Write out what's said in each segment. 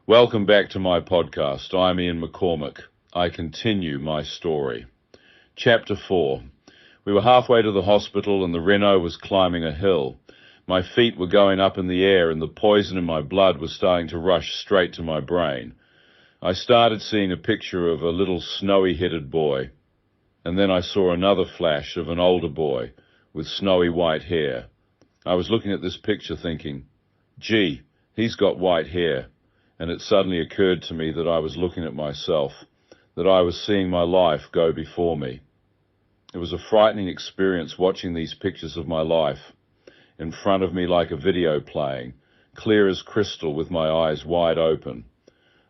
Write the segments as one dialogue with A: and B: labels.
A: Welcome back to my podcast. I'm Ian McCormick. I continue my story. Chapter 4. We were halfway to the hospital and the Renault was climbing a hill. My feet were going up in the air and the poison in my blood was starting to rush straight to my brain. I started seeing a picture of a little snowy-headed boy, and then I saw another flash of an older boy with snowy white hair. I was looking at this picture thinking, gee, he's got white hair. And it suddenly occurred to me that I was looking at myself, that I was seeing my life go before me. It was a frightening experience watching these pictures of my life in front of me like a video playing, clear as crystal with my eyes wide open.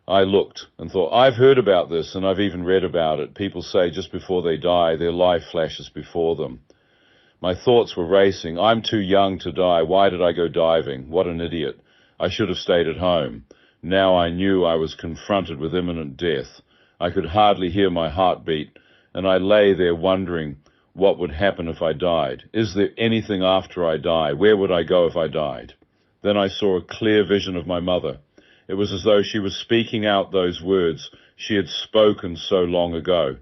A: I looked and thought, I've heard about this and I've even read about it. People say just before they die, their life flashes before them. My thoughts were racing. I'm too young to die. Why did I go diving? What an idiot. I should have stayed at home. Now I knew I was confronted with imminent death. I could hardly hear my heartbeat, and I lay there wondering what would happen if I died. Is there anything after I die? Where would I go if I died? Then I saw a clear vision of my mother. It was as though she was speaking out those words she had spoken so long ago.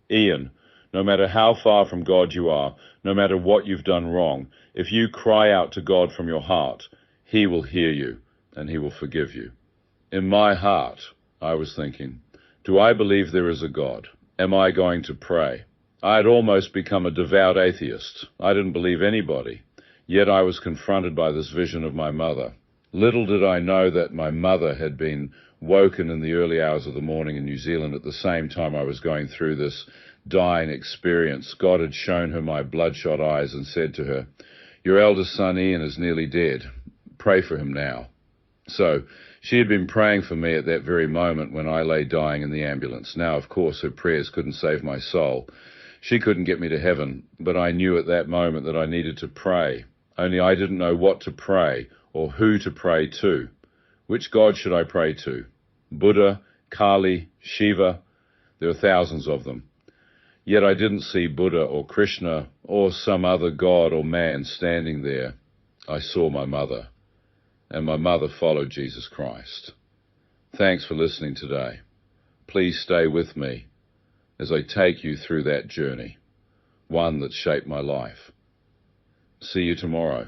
A: Ian, no matter how far from God you are, no matter what you've done wrong, if you cry out to God from your heart, He will hear you and He will forgive you. In my heart, I was thinking, do I believe there is a God? Am I going to pray? I had almost become a devout atheist. I didn't believe anybody. Yet I was confronted by this vision of my mother. Little did I know that my mother had been woken in the early hours of the morning in New Zealand at the same time I was going through this dying experience. God had shown her my bloodshot eyes and said to her, your eldest son Ian is nearly dead. Pray for him now. So she had been praying for me at that very moment when I lay dying in the ambulance. Now, of course, her prayers couldn't save my soul. She couldn't get me to heaven, but I knew at that moment that I needed to pray. Only I didn't know what to pray or who to pray to. Which God should I pray to? Buddha, Kali, Shiva? There are thousands of them. Yet I didn't see Buddha or Krishna or some other god or man standing there. I saw my mother. And my mother followed Jesus Christ. Thanks for listening today. Please stay with me as I take you through that journey, one that shaped my life. See you tomorrow.